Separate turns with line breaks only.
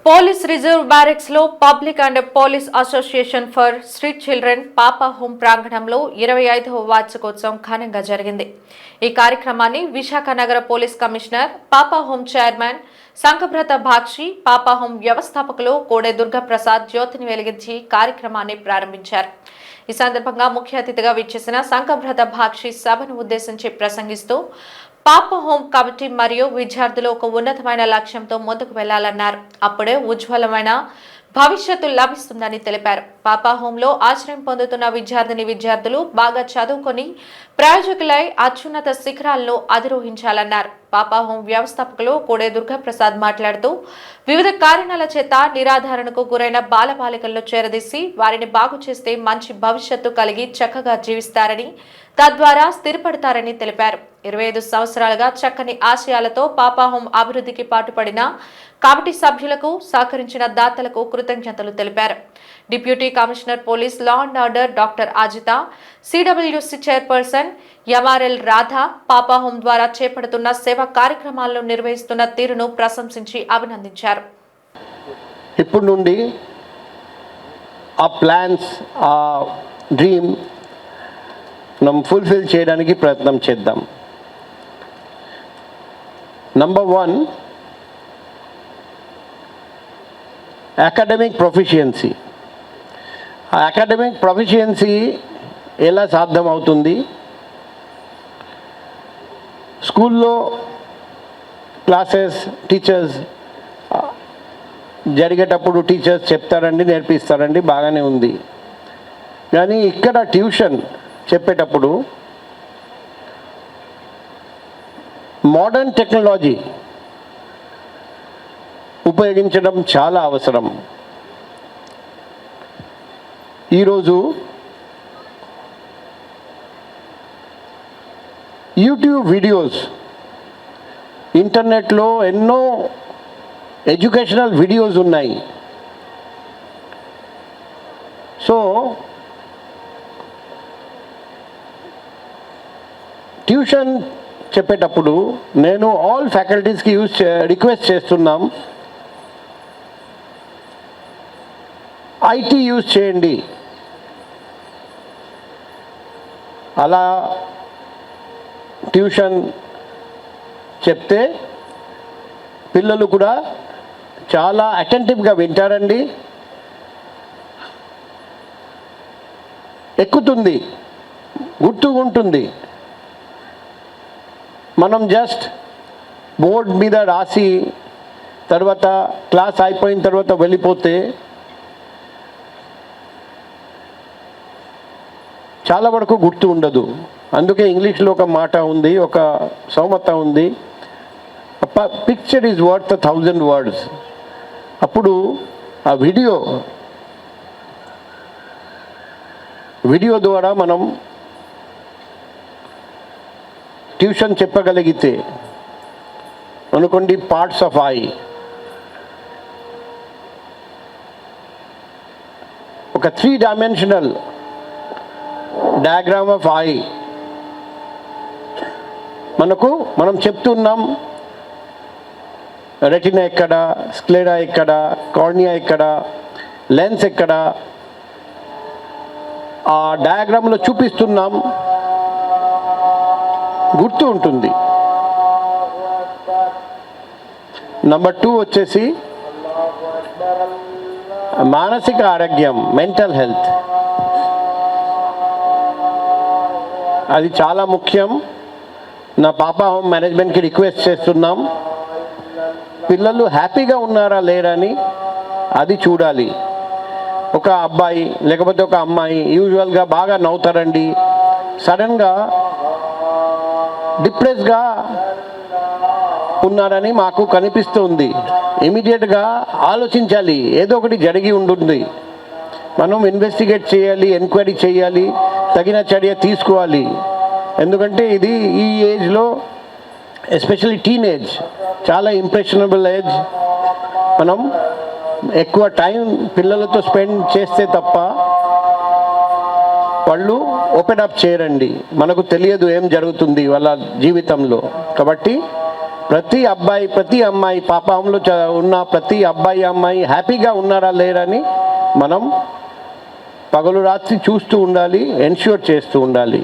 Police reserve barracks లో public and police association for street children పాపా home ప్రాంగణంలో 25వ వార్షికోత్సవం ఘనంగా జరిగింది. ఈ కార్యక్రమాన్ని విశాఖ నగర పోలీస్ కమిషనర్, పాపా హోం చైర్మన్ సంఘబ్రత బాక్షి, పాపా హోం వ్యవస్థాపకులు కోడే దుర్గాప్రసాద్ జ్యోతిని వెలిగించి కార్యక్రమాన్ని ప్రారంభించారు. ఈ సందర్భంగా ముఖ్య అతిథిగా విచ్చేసిన సంఘబ్రత బాక్షి సభను ఉద్దేశించి ప్రసంగిస్తూ పాపా హోం కమిటీ మరియు విద్యార్థులు ఒక ఉన్నతమైన లక్ష్యంతో ముందుకు వెళ్లాలన్నారు. అప్పుడే ఉజ్వలమైన భవిష్యత్తు లభిస్తుందని తెలిపారు. పాపా హోంలో ఆశ్రయం పొందుతున్న విద్యార్థులు బాగా చదువుకొని ప్రయోజకులై అత్యున్నత శిఖరాలను అధిరోహించాలన్నారు. పాపా హోం వ్యవస్థాపకులు కోడే దుర్గాప్రసాద్ మాట్లాడుతూ వివిధ కారణాల చేత నిరాధారణకు గురైన బాలబాలికలను చేరదీసి వారిని బాగు చేస్తే మంచి భవిష్యత్తు కలిగి చక్కగా జీవిస్తారని, తద్వారా స్థిరపడతారని తెలిపారు. 25 సంవత్సరాలుగా చక్కని ఆశయాలతో పాపా హోం అభివృద్ధికి పాటుపడిన కమిటీ సభ్యులకు, సహకరించిన దాతలకు కృతజ్ఞతలు తెలిపారు. Deputy commissioner police law and order doctor Ajitha, CWC chairperson MRL Radha పాపా హోం ద్వారా చేపడుతున్న సేవా కార్యక్రమాలను నిర్వహిస్తున్న తీరును ప్రశంసించి అభినందించారు.
ఇప్పుడు నుండి ఆ ప్లాన్స్, ఆ డ్రీమ్ మనం ఫుల్ఫిల్ చేయడానికి ప్రయత్నం చేద్దాం. Number 1, academic proficiency. ఆ అకాడమిక్ ప్రొఫిషియన్సీ ఎలా సాధ్యమవుతుంది? స్కూల్లో క్లాసెస్, టీచర్స్ జరిగేటప్పుడు టీచర్స్ చెప్తారండి, నేర్పిస్తారండి, బాగానే ఉంది. కానీ ఇక్కడ ట్యూషన్ చెప్పేటప్పుడు మోడర్న్ టెక్నాలజీ ఉపయోగించడం చాలా అవసరం. ఈరోజు యూట్యూబ్ వీడియోస్, ఇంటర్నెట్లో ఎన్నో ఎడ్యుకేషనల్ వీడియోస్ ఉన్నాయి. సో ట్యూషన్ చెప్పేటప్పుడు నేను ఆల్ ఫ్యాకల్టీస్కి రిక్వెస్ట్ చేస్తున్నాం, ఐటీ యూజ్ చేయండి. అలా ట్యూషన్ చెప్తే పిల్లలు కూడా చాలా అటెంటివ్గా వింటారండి, ఎక్కుతుంది, గుర్తుకుంటుంది. మనం జస్ట్ బోర్డ్ మీద రాసి తర్వాత క్లాస్ అయిపోయిన తర్వాత వెళ్ళిపోతే చాలా వరకు గుర్తు ఉండదు. అందుకే ఇంగ్లీష్లో ఒక మాట ఉంది, ఒక సామెత ఉంది, పిక్చర్ ఈజ్ వర్త్ 1000 words. అప్పుడు ఆ వీడియో ద్వారా మనం ట్యూషన్ చెప్పగలిగితే, అనుకోండి పార్ట్స్ ఆఫ్ ఐ, ఒక 3-dimensional డయాగ్రామ్ ఆఫ్ ఐ మనం చెప్తున్నాం, రెటినా ఎక్కడ, స్క్లెరా ఎక్కడ, కార్నియా ఎక్కడ, లెన్స్ ఎక్కడ, ఆ డయాగ్రామ్లో చూపిస్తున్నాం, గుర్తు ఉంటుంది. నంబర్ 2 వచ్చేసి మానసిక ఆరోగ్యం, మెంటల్ హెల్త్. అది చాలా ముఖ్యం. నా పాపా హోం మేనేజ్మెంట్కి రిక్వెస్ట్ చేస్తున్నాం, పిల్లలు హ్యాపీగా ఉన్నారా లేరా అని అది చూడాలి. ఒక అబ్బాయి లేకపోతే ఒక అమ్మాయి యూజువల్గా బాగా నవ్వుతారండి, సడన్గా డిప్రెస్గా ఉన్నారని మాకు కనిపిస్తుంది. ఇమీడియట్గా ఆలోచించాలి, ఏదో ఒకటి జరిగి ఉంటుంది. మనం ఇన్వెస్టిగేట్ చేయాలి, ఎంక్వైరీ చేయాలి, తగిన చర్య తీసుకోవాలి. ఎందుకంటే ఇది ఈ ఏజ్లో, ఎస్పెషల్లీ టీనేజ్, చాలా ఇంప్రెషనబుల్ ఏజ్. మనం ఎక్కువ టైం పిల్లలతో స్పెండ్ చేస్తే తప్ప వాళ్ళు ఓపెన్ అప్ చేయరండి. మనకు తెలియదు ఏం జరుగుతుంది వాళ్ళ జీవితంలో. కాబట్టి ప్రతి అబ్బాయి ప్రతి అమ్మాయి పాప హోమ్లో ఉన్న ప్రతి అబ్బాయి అమ్మాయి హ్యాపీగా ఉన్నారా లేరని మనం పగలు రాత్రి చూస్తూ ఉండాలి, ఎన్ష్యూర్ చేస్తూ ఉండాలి.